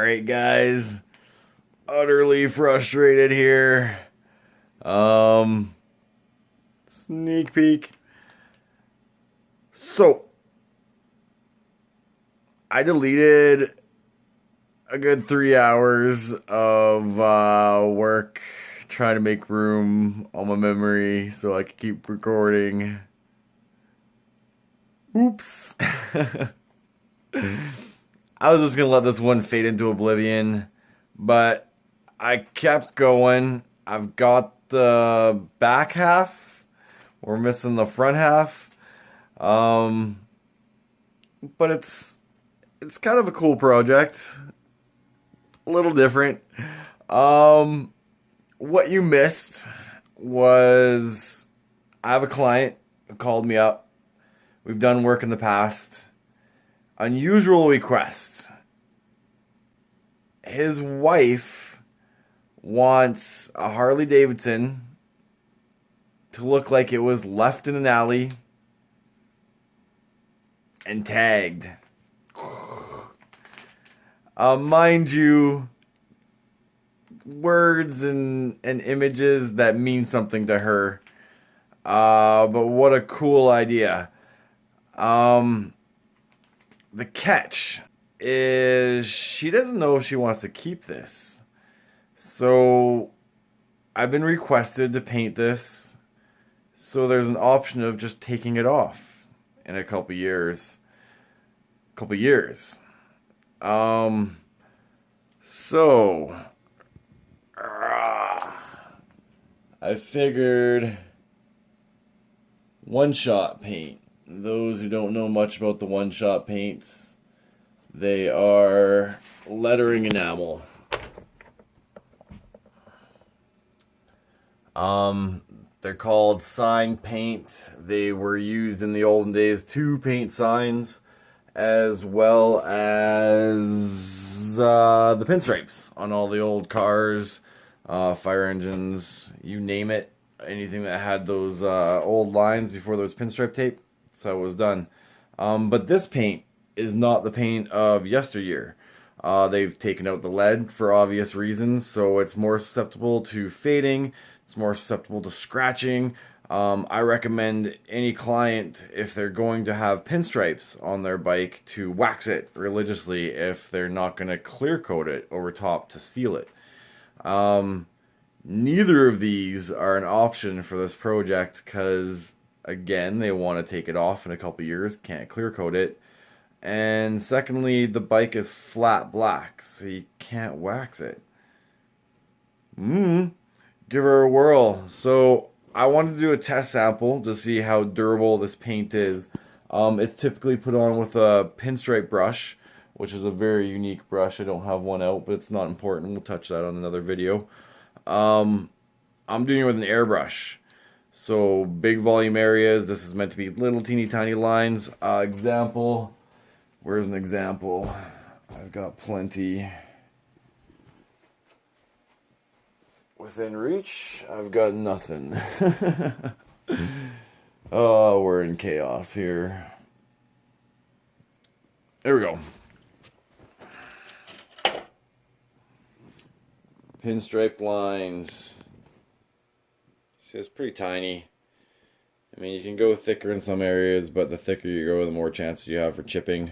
Alright guys, utterly frustrated here. Sneak peek. So, I deleted a good 3 hours of work trying to make room on my memory so I could keep recording. Oops. I was just gonna let this one fade into oblivion, but I kept going. I've got the back half. We're missing the front half. But it's kind of a cool project. A little different. What you missed was I have a client who called me up. We've done work in the past. Unusual request. His wife wants a Harley Davidson to look like it was left in an alley and tagged. Mind you, words and images that mean something to her. But what a cool idea. The catch is she doesn't know if she wants to keep this. So I've been requested to paint this. So there's an option of just taking it off in a couple years. So I figured one-shot paint. Those who don't know much about the one-shot paints, they are lettering enamel. They're called sign paint. They were used in the olden days to paint signs, as well as the pinstripes on all the old cars, fire engines, you name it. Anything that had those old lines before there was pinstripe tape. That's how it was done. But this paint is not the paint of yesteryear. They've taken out the lead for obvious reasons, so it's more susceptible to fading. It's more susceptible to scratching. I recommend any client, if they're going to have pinstripes on their bike, to wax it religiously if they're not going to clear coat it over top to seal it. Neither of these are an option for this project because, again, they want to take it off in a couple years, can't clear coat it. And secondly, the bike is flat black, so you can't wax it. Give her a whirl. So I wanted to do a test sample to see how durable this paint is. It's typically put on with a pinstripe brush, which is a very unique brush. I don't have one out, but it's not important. We'll touch that on another video. I'm doing it with an airbrush. So big volume areas. This is meant to be little teeny tiny lines. Example. Where's an example? I've got plenty. Within reach, I've got nothing. Oh, we're in chaos here. There we go. Pinstripe lines. See, it's pretty tiny. I mean, you can go thicker in some areas, but the thicker you go, the more chances you have for chipping.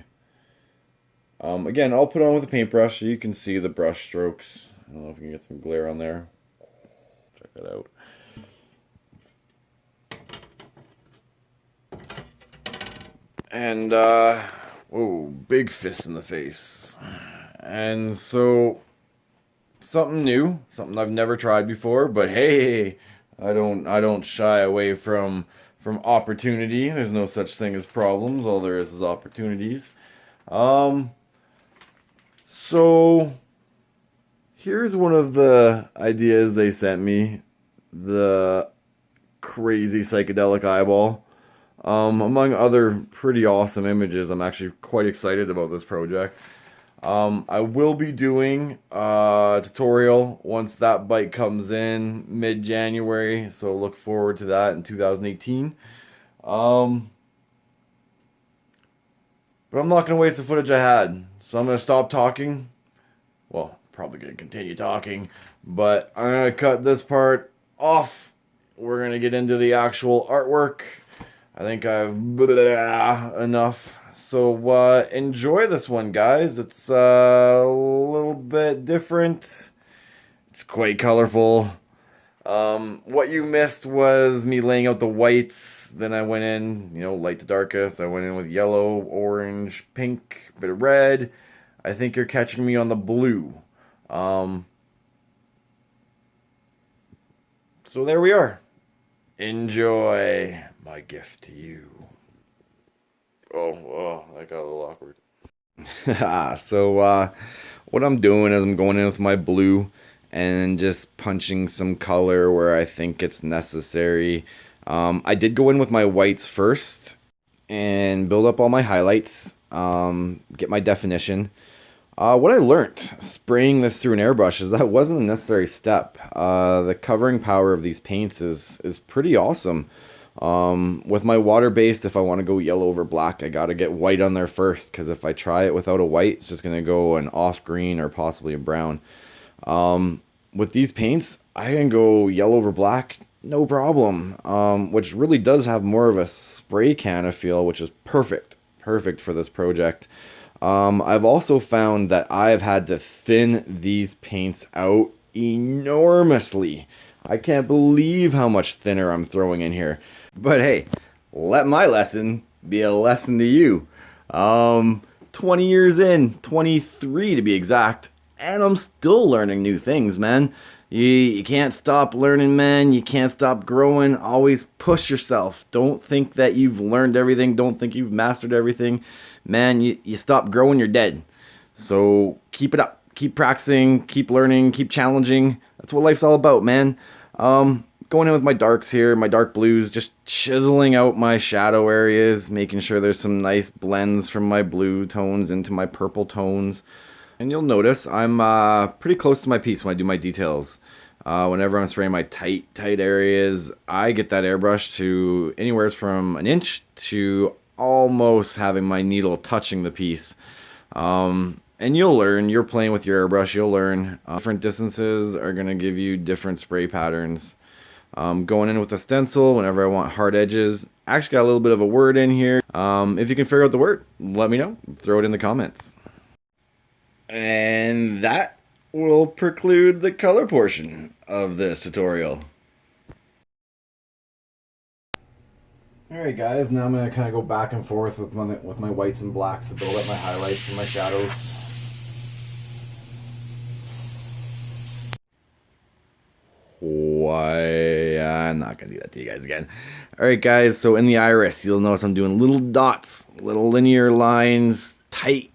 Again, I'll put on with a paintbrush so you can see the brush strokes. I don't know if you can get some glare on there. Check that out. And, whoa, big fist in the face. And so, something new, something I've never tried before, but hey, I don't shy away from opportunity. There's no such thing as problems. All there is opportunities. So here's one of the ideas they sent me. The crazy psychedelic eyeball. Among other pretty awesome images, I'm actually quite excited about this project. I will be doing a tutorial once that bike comes in mid-January, so look forward to that in 2018. But I'm not going to waste the footage I had, so I'm going to stop talking, well, probably going to continue talking, but I'm going to cut this part off. We're going to get into the actual artwork. I think I've enough. So enjoy this one, guys. It's a little bit different. It's quite colorful. What you missed was me laying out the whites. Then I went in, light to darkest. I went in with yellow, orange, pink, bit of red. I think you're catching me on the blue. So there we are. Enjoy my gift to you. Oh, that got a little awkward. So what I'm doing is I'm going in with my blue and just punching some color where I think it's necessary. I did go in with my whites first and build up all my highlights, get my definition. What I learned spraying this through an airbrush is that wasn't a necessary step. The covering power of these paints is pretty awesome. With my water-based, if I want to go yellow over black, I got to get white on there first, because if I try it without a white, it's just going to go an off green or possibly a brown. With these paints, I can go yellow over black, no problem, which really does have more of a spray can of feel, which is perfect for this project. I've also found that I've had to thin these paints out enormously. I can't believe how much thinner I'm throwing in here. But hey, let my lesson be a lesson to you. 20 years in, 23 to be exact, and I'm still learning new things, man. You can't stop learning, man. You can't stop growing. Always push yourself. Don't think that you've learned everything. Don't think you've mastered everything. Man, you stop growing, you're dead. So keep it up. Keep practicing, keep learning, keep challenging. That's what life's all about, man. Going in with my darks here, my dark blues, just chiseling out my shadow areas, making sure there's some nice blends from my blue tones into my purple tones. And you'll notice I'm pretty close to my piece when I do my details. Whenever I'm spraying my tight areas, I get that airbrush to anywhere from an inch to almost having my needle touching the piece. And you'll learn, you're playing with your airbrush, you'll learn. Different distances are going to give you different spray patterns. Going in with a stencil whenever I want hard edges. Actually got a little bit of a word in here. If you can figure out the word, let me know. Throw it in the comments. And that will preclude the color portion of this tutorial. Alright guys, now I'm going to kind of go back and forth with my whites and blacks to build up my highlights and my shadows. Why? I'm not going to do that to you guys again. Alright guys, so in the iris, you'll notice I'm doing little dots, little linear lines, tight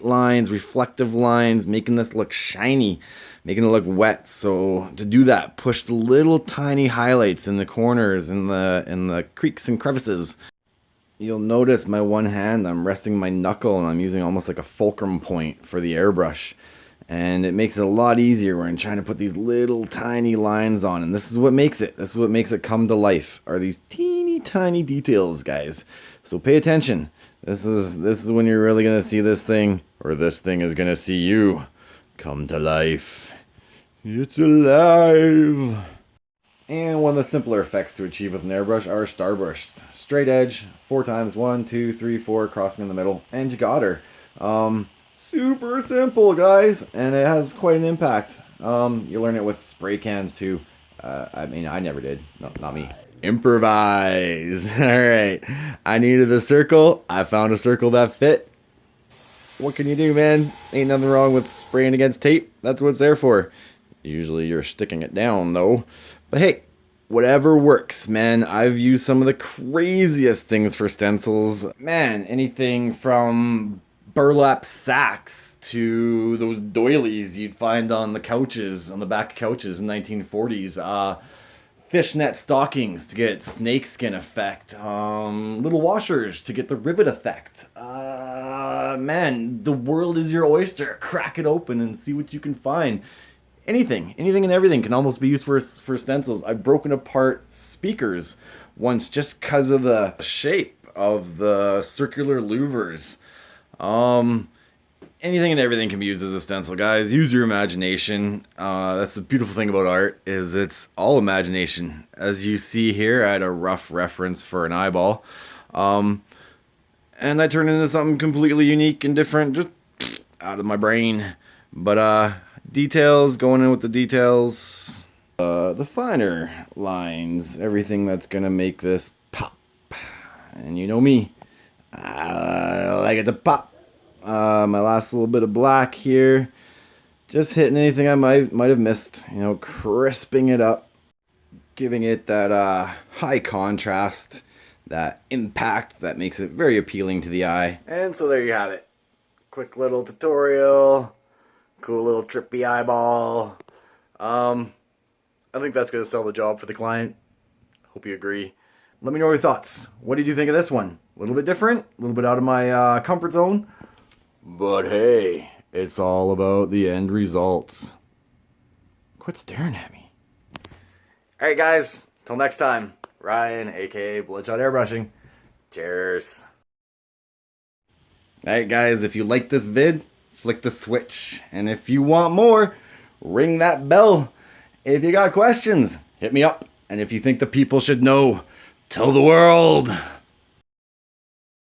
lines, reflective lines, making this look shiny, making it look wet. So to do that, push the little tiny highlights in the corners, in the creaks and crevices. You'll notice my one hand, I'm resting my knuckle and I'm using almost like a fulcrum point for the airbrush. And it makes it a lot easier when I'm trying to put these little tiny lines on. And this is what makes it come to life, are these teeny tiny details, guys. So pay attention. This is when you're really going to see this thing, or this thing is going to see you come to life. It's alive. And one of the simpler effects to achieve with an airbrush are starburst. Straight edge, 4 times, 1, 2, 3, 4, crossing in the middle, and you got her. Super simple, guys, and it has quite an impact. You learn it with spray cans too. I mean, I never did. No, not me. Improvise. Alright. I needed a circle. I found a circle that fit. What can you do, man? Ain't nothing wrong with spraying against tape. That's what it's there for. Usually you're sticking it down, though. But hey, whatever works, man. I've used some of the craziest things for stencils. Man, anything from burlap sacks to those doilies you'd find on the couches, on the back couches in 1940s. Fishnet stockings to get snakeskin effect. Little washers to get the rivet effect. Man, the world is your oyster. Crack it open and see what you can find. Anything and everything can almost be used for stencils. I've broken apart speakers once just because of the shape of the circular louvers. anything and everything can be used as a stencil, guys. Use your imagination. That's the beautiful thing about art, is it's all imagination. As you see here, I had a rough reference for an eyeball. And I turned it into something completely unique and different, just out of my brain. But details, going in with the details. The finer lines, everything that's gonna make this pop. And you know me, I like it to pop. My last little bit of black here, just hitting anything I might have missed, you know, crisping it up, giving it that high contrast, that impact that makes it very appealing to the eye. And so there you have it. Quick little tutorial, cool little trippy eyeball. I think that's gonna sell the job for the client. Hope you agree. Let me know your thoughts. What did you think of this one? A little bit different, a little bit out of my comfort zone. But hey, it's all about the end results. Quit staring at me. Alright guys, till next time. Ryan, A.K.A. BloodShot Airbrushing. Cheers. Alright guys, if you like this vid, flick the switch. And if you want more, ring that bell. If you got questions, hit me up. And if you think the people should know, tell the world.